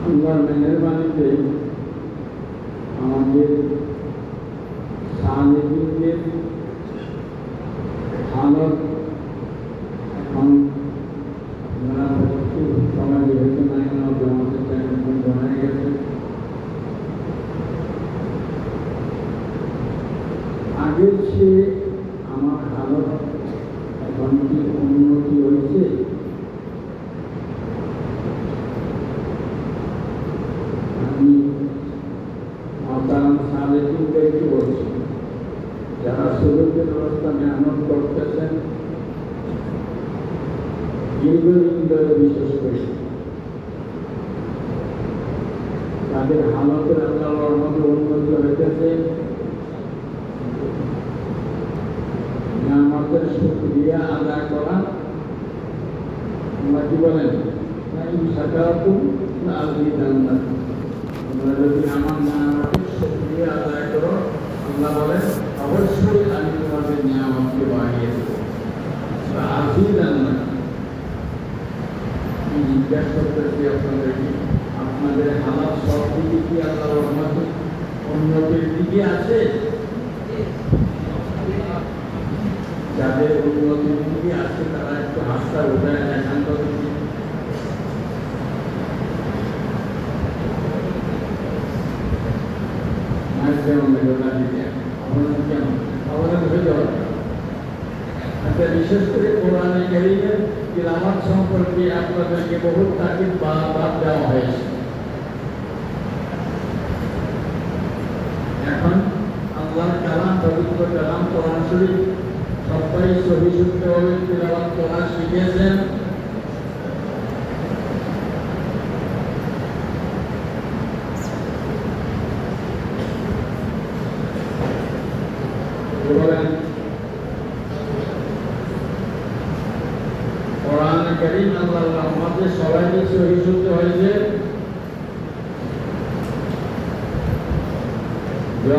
আল্লাহর মেহেরবানিতে আমাদের সালেহীনদের হালত এখন সময় যেহেতু নাই আমাদের চ্যানেল জানা গেছে। আগের চেয়ে আমার হালত এখন কি উন্নতি হয়েছে? আমি মাতারাম সালেহীনদেরকে বলছি, যারা সুযোগের ব্যবস্থা মেহনত করতেছেন দীর্ঘদিন ধরে, বিশেষ করে তাদের হালতের আল্লাহর মধ্যে উন্নতি হইতেছে। আমাদের শুকরিয়া আদায় করা, তোমরা কি বলেন, তোমরা যদি আমার নিয়ামতের শুকরিয়া আদায় করো, আল্লাহ বলেন অবশ্যই আমি তোমাদের নিয়ামতকে বাড়িয়ে দেবো। জিজ্ঞাসা করতেছি আপনাদেরকে, আপনাদের হালাত সব দিকে কি আল্লাহর রহমতে উন্নতির দিকে আছে? যাদের উন্নতির দিকে আছে তারা একটু হাতটা উঠায় দেখান তো দেখি। বিশেষ করে কোরআনে কারীমের তিলাওয়াত সম্পর্কে আপনাদেরকে বহুত তাকিদ বাদ দেওয়া হয়েছে। এখন আল্লাহর কালাম, পবিত্র কালাম কোরআন শরীফ সবাই সহি শুদ্ধভাবে তিলাওয়াত করা শিখেছেন। কোরআন কারীম আল্লাহর রহমতে সবাই সহি শুদ্ধ হয়েছে।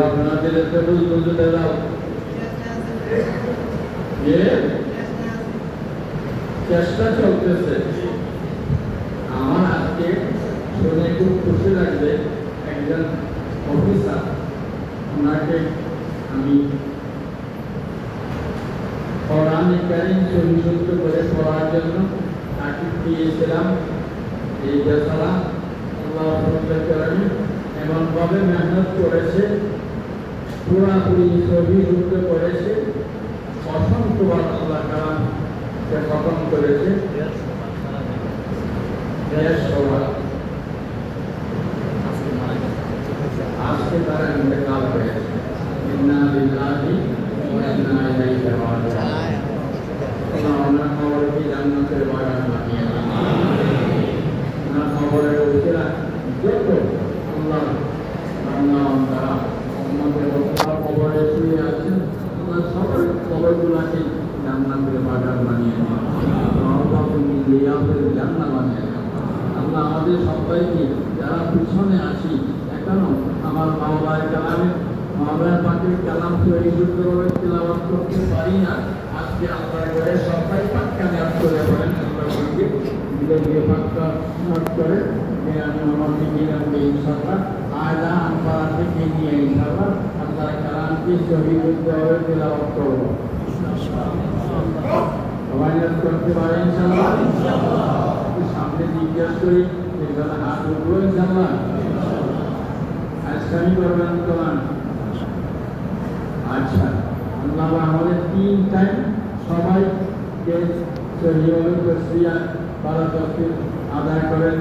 আপনাদের বুঝতে দাও, চেষ্টা চলতেছে। আমার আজকে শুনে খুব খুশি লাগবে, একজন অফিসার, ওনাকে আমি কোরআনে কারীম সহিশুদ্ধ করে পড়ার জন্য তাকে দিয়েছিলাম। এই বেচারা আল্লাহ এমনভাবে মেহনত করেছে, পুরাপুরি সহিশুদ্ধ করেছে, অসংখ্যবার আল্লাহ কালামকে খতম করেছে। আজকে তারা ইন্তেকাল হয়েছে। ইন্না লিল্লাহি ওয়া ইন্না ইলাইহি রাজিউন। ওনার খবরকে জান্নাতের বাগান বানিয়ে দাও। ওনার খবরের উচিরা যত আল্লাহ তারা আমাদের খবরে শুয়ে আছেন, আল্লাহ সবার খবরগুলাকে জান্নাতের বাগান বানিয়ে দাও। জান্নাত বানিয়ে দাও। আল্লাহ আমাদের সবাইকে যারা পিছনে আসি এখনো আমার মাওলার কালামে, মাওলার পাকের কালাম সহিশুদ্ধভাবে তিলাওয়াত করতে পারি না, আজকে আল্লাহর ঘরে সবাই পাক কামিয়াব করে বলেন আল্লাহকে ধীরে ধীরে পাক্কা করে আমি আমাকে নিলামকে ইনশাআল্লাহ আয়লা আমরা থেকে নিয়ে ইনশাআল্লাহ আল্লাহর কালামকে সহিশুদ্ধভাবে তিলাওয়াত করব। সবাই করতে পারে ইনশাআল্লাহ। সামনে জিজ্ঞেস করি যেখানে হাত উঠবো ইনশাআল্লাহ। আজকালই করবেন কোরআন। আচ্ছা, আল্লাহ আমাদের 3 টাইম সবাইকে সহিভাবে তসবিহ বারা তসবিহ আদায় করেন।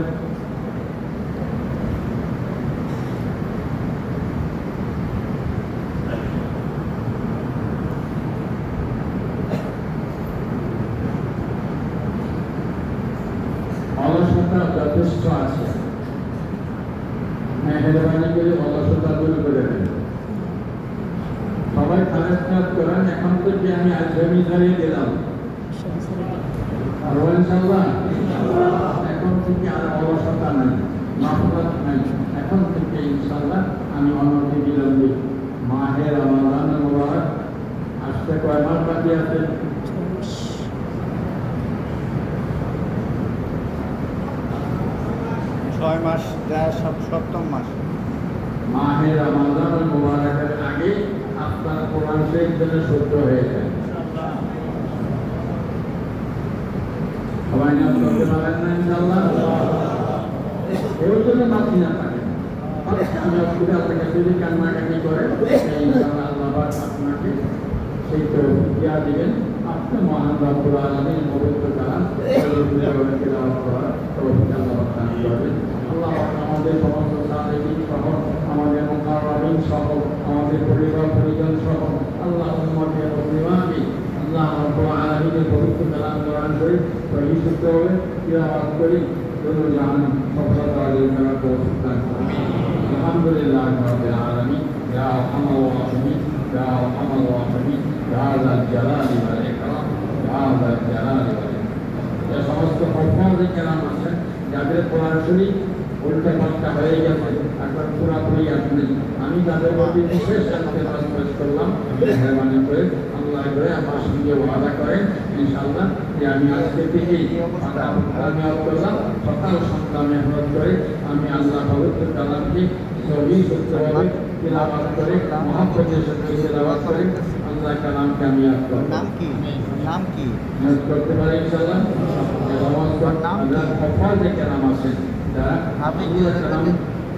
অলসতা যথেষ্ট আছে, মেহরবানি করে অলসতা দূর করে দেন। সবাই খারাপ কাজ করেন। এখন থেকে আমি আজমি ছাড়িয়ে দিলাম, এখন থেকে আর অলসতা নাই, মাফরাত নাই। এখন থেকে ইনশাআল্লাহ আমি অন্যকে দিলাম। মাহে রমাদান মুবারক আসতে কয় মাস বাকি আছে? 6 মাস, 7ম মাস। মাহে রমাদান মুবারকের আগে আপনার কোরআন শরীফ যেন শুদ্ধ হয়ে যায়। সবাই না বলতে পারেন না ইনশাআল্লাহ? এর জন্য মাফি না থাকে। আমি আপনাদের আপনাকে যদি কান্নাকাটি করে ইনশাআল্লাহ আল্লাহ পাক আপনাকে সেই তৌফিক দিয়া দিবেন। আপনি মহান রব্বুল আলামিন পবিত্র কালাম তেলাওয়াত করার তৌফিক আল্লাহ পাক দান করবেন। আল্লাহ পাক আমাদের সমস্ত সালেহীন সহ আমাদের মুকাররমিন সহ আমাদের পরিবার পরিজন সহ আল্লাহ উম্মতের মুসলিমানকে আল্লাহ রব্বুল আলামিনের পবিত্র কালাম কোরআন শরীফ সহি শুদ্ধভাবে তিলাওয়াত করি দুনিয়া জাহান সফলতা অর্জন করার তৌফিক দান করুন। আলহামদুলিল্লাহ রাব্বিল আলামিন ইয়া আরহামার রাহিমিন ইয়া আরহামার রাহিমিন ইয়া যাল জালালি ওয়াল ইকরাম ইয়া যাল জালালি ওয়াল ইকরাম। যে সমস্ত হফাজে কেরাম আছেন যাদের কোরআন শরীফ উল্টা পাল্টা হয়ে গেছে এখন পুরাপুরি আপনি, আমি তাদের প্রতি বিশেষ পেশ করলাম। মেহরবানি করে আল্লাহ করে আমার সঙ্গে ওয়াদা করেন ইনশাআল্লাহ যে আমি আজকে থেকেই করলাম সকাল সন্ধ্যা মেহনত করে আমি আল্লাহ পবিত্র কালামকে সহি সত্যভাবে তিলাওয়াত করে মহব্বতের সাথে তিলাওয়াত করে আল্লাহ কালামকে আমি নাম কি? নাম কি করতে পারি ইনশাআল্লাহ। হফাজে কেরাম আছেন যারা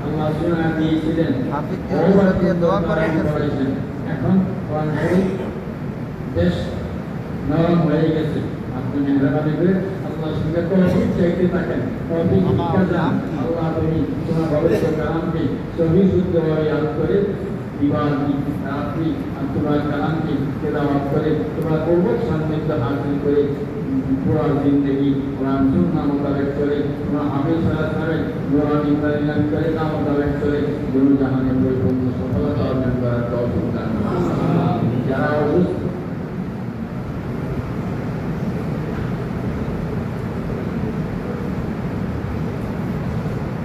আল্লাহ সুন্নাহ দিয়েছিলেন দোয়া করেন। এখন কোরআন শরীফ বেশ নরম হয়ে গেছে। আপনি মেহরবানি করে আল্লাহর সঙ্গে তৌফিক চাইতে থাকেন। তৌফিক ভিক্ষা চান। আল্লাহ তুমি তোমার পবিত্র কালামকে সহি শুদ্ধভাবে ইয়াদ করে দিবান রাত্রি তোমার কালামকে তেলাওয়াত করে তোমার পূর্বক সান্নিধ্য হাসিল করে পুরা জিন্দগি কোরআন সুন্নাহ মোতাবেক করে তোমার হাফেজ সাহেব নুরানি তালিম করে তা মোতাবেক করে দুনিয়া জাহানে পরিপূর্ণ সফলতা অর্জন করার তৌফিক দান করুন। যারা অসুস্থ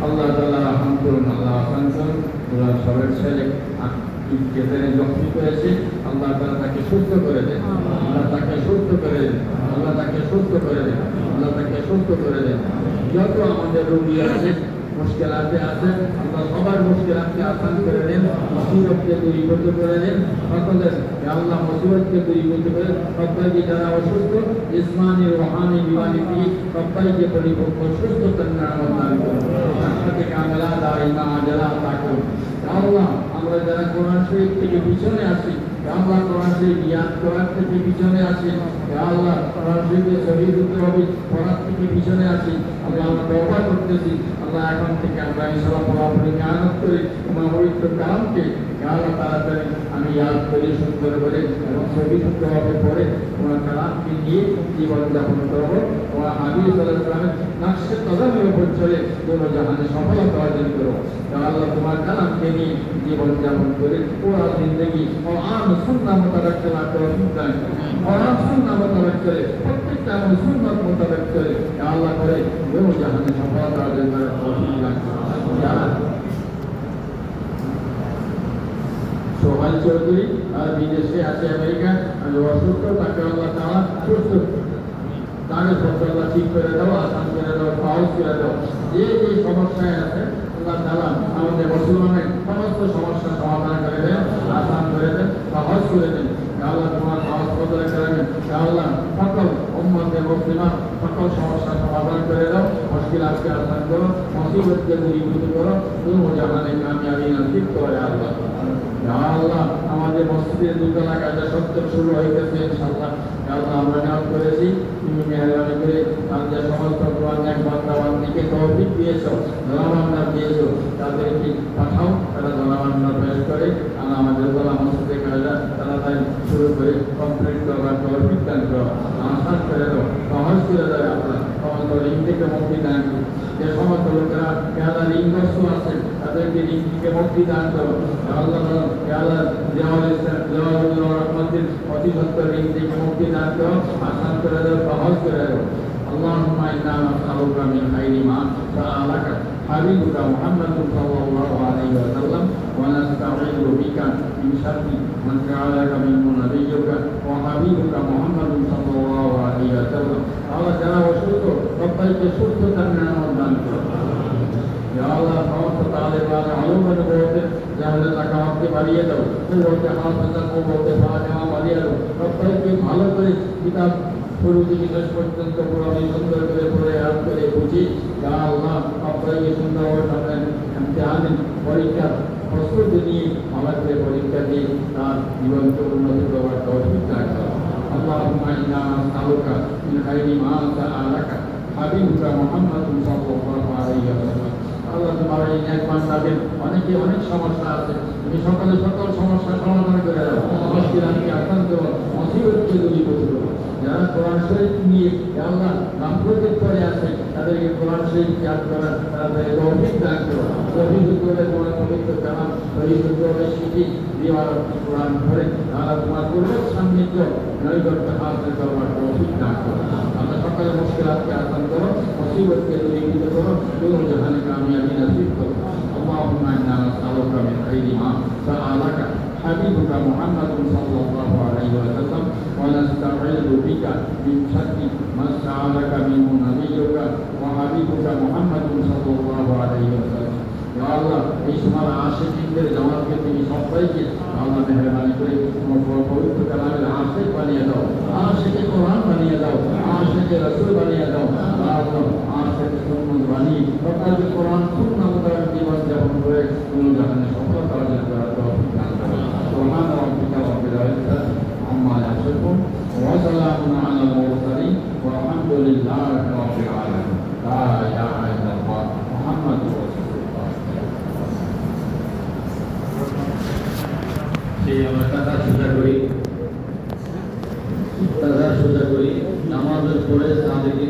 আল্লাহ তাআলা রহম করুন, আল্লাহ আসান করুন। ওরা সবের ছেলে কেতনে জখমি করেছে আল্লাহ তাআলা তাকে সুস্থ করে দেন। আল্লাহ তাকে সুস্থ করে দেন। আল্লাহ তাকে সুস্থ করে দেন। আল্লাহ তাকে সুস্থ করে দেন। যত আমাদের রোগী আছে মুশকিলাতে আছে আল্লাহ সবার মুশকিলাতকে আসান করে দেন। মুসিবতকে দূরীভূত করে দেন। সকলের আল্লাহ মুসিবতকে দূরীভূত করে সবাইকে যারা অসুস্থ জিসমানি রুহানি বিমানিতে সবাইকে পরিপূর্ণ সুস্থতার নিয়ামত দান করুন। রাহমাতে কামিলা দাইমা আজলা তাকুন। আল্লাহ আমরা যারা কোরআন শরীফ থেকে পিছনে আছি আল্লাহ কোরআন শরীফ ইয়াদ করার থেকে পিছনে আছি আল্লাহ কোরআন শরীফের সহি শুদ্ধভাবে পড়ার থেকে পিছনে আছি আল্লাহ আমরা তওবা করতেছি আল্লাহ এখন থেকে আমরা ইনশাআল্লাহ পুরোপুরি মেহনত করে তোমার পবিত্র কালামকে আল্লাহ তাড়াতাড়ি আমি ইয়াদ করি সুন্দর করে এবং সহি শুদ্ধভাবে পড়ে তোমার কালামকে নিয়ে জীবনযাপন করবো। তোমার হাবিব সাল্লাল্লাহু আলাইহি ওয়াসাল্লামের নকশে কদমের উপর চলে দুনিয়া জাহানে সফলতা অর্জন করো। আল্লাহ তোমার কালামকে নিয়ে জীবনযাপন করে পুরো জিন্দগি কোরআন সুন্নাহ মোতাবেক চলার তৌফিক দান করো। কোরআন সুন্নাহ মোতাবেক চলে প্রত্যেকটা আমল সুন্নাত মোতাবেক চলে আল্লাহ করে দুনিয়া জাহানে সফলতা অর্জন করার তৌফিক দান করো। সোহাল চৌধুরী আর বিদেশে আছে আমেরিকা আমি অসুস্থ তাকে আল্লাহ তাআলা সুস্থ তাকে আল্লাহ ঠিক করে দাও, আসান করে দাও, সহজ করে দাও। যে যে সমস্যায় আছে আল্লাহ তাআলা আমাদের মুসলমানের সমস্ত সমস্যা সমাধান করে দেন, আসান করে দেন, সহজ করে দেন। আল্লাহ তোমার সহজ করে দেন। আল্লাহ সকল উম্মতের মুসলিমান সকল সমস্যা সমাধান করে দাও, মুশকিলাতকে আসান করো, মুসিবতকে দূরীভূত করো, দুনিয়া জাহানে কামিয়াবি নসিব করে আল্লাহ। আল্লাহ আমাদের মসজিদের দুতলা কাজে সত্তর শুরু হইতেছে ইনশাআল্লাহ। আল্লাহ আমরা নিয়ত করেছি তুমি মেহরবানি করে আমাদের সমস্ত কোরআনের বান্দাবান্দিকে তৌফিক দিয়েছো, ধনভান্ডা দিয়েছো, তাদেরকে পাঠাও তারা ধনভান্ডা পেশ করে আল্লাহ আমাদের গলা মসজিদের কাজটা তাড়াতাড়ি শুরু করে কমপ্লিট করবার তৌফিক দান করো, আসান করে দাও, সহজ করে দেয় আল্লাহ। সমস্ত ঋণ থেকে মুক্তি দান করো। যে সমস্ত লোকেরা আল্লাহ ঋণগ্রস্ত আছে তাদেরকে ঋণ থেকে মুক্তি দান করো। আল্লাহ রহমতের অতি সত্তর ঋণ থেকে মুক্তি দান করো, আসান করে দাও, সহজ করে দাও। اللهم إنا نسألك من خير ما سألك حبيبك محمد صلى الله عليه وسلم ونستعيذ بك من شر من جعلك منه نبيك وحبيبك محمد صلى الله عليه وسلم আল্লাহ যারা অসুস্থ সবাইকে সুস্থতার নিয়ামত দান করো ইয়া আল্লাহ সমস্ত তালেবান আলমের বলতে যাহলে টাকা আমাকে বাড়িয়ে দাও ও বলতে হাফেজা ও বলতে ফাতিহা বাড়িয়ে দাও সবাইকে ভালো করে কিতাব শুরু থেকে শেষ পর্যন্ত পুরো আমি সুন্দর করে পড়ে আয়াত করে বুঝি ইয়া আল্লাহ সবাইকে সুন্দর করে সামনে ইমতিহান পরীক্ষা প্রস্তুতি নিয়ে আমাদের পরীক্ষা দিয়ে তার জীবনকে উন্নতি করবার তৌফিক দান করো اللهم إنا نسألك من خير ما سألك حبيبك محمد صلى الله عليه وسلم আল্লাহ তোমার এই এক বান্দাদের অনেকে অনেক সমস্যা আছে তুমি সকালে সকল সমস্যার সমাধান করে দাও মুশকিলাতকে আসান করো মুসিবতকে দূরীভূত করো যারা কোরআন শরীফ নিয়ে আল্লাহ গাফলতের পরে আছে তাদেরকে কোরআন শরীফ ইয়াদ করার তাদের তৌফিক দান করো তৌফিক করে তোমার পবিত্র কালাম শরীফভাবে শিখি দেওয়ার কোরআন পড়ে আল্লাহ তোমার পূর্বক সান্নিধ্য নৈকট্য হাসিল করবার তৌফিক দান করো আল্লাহ সকালে মুশকিলাতকে আসান করো মুসিবতকে দূরীভূত করো দূর জাহানে কামিয়াবি নসিব করো اللهم إنا نسألك من خير ما سألك حبيبك محمد صلى الله عليه وسلم ونستعيذ بك من شر ما استعاذك منه نبيك وحبيبك محمد صلى الله عليه وسلم يا الله এই সময় আশিকদের জামাতকে তুমি সবাইকে আল্লাহ মেহেরবানি করে পবিত্র কালামের আশিক বানিয়ে দাও আশিকে কোরআন বানিয়ে দাও আশিকে রাসূল বানিয়ে দাও আল্লাহ আশিকে সুন্নাত বানিয়ে সকালে কোরআন সুন্নাত মোতাবেক জীবন যাপন করে তুমি জাহানে সফলতা অর্জন করার তৌফিক দান করো সুবহান রাব্বিকা রাব্বিল ইজ্জাতি আম্মা ইয়াসিফুন ওয়া সালামুন আলাল মুরসালিন ওয়ালহামদুলিল্লাহি রাব্বিল আলামিন লা ইলাহা ইল্লাল্লাহ মুহাম্মাদুর রাসূলুল্লাহ সেই আমরা টাকা সোজা করি নামাজের পরে তাদেরকে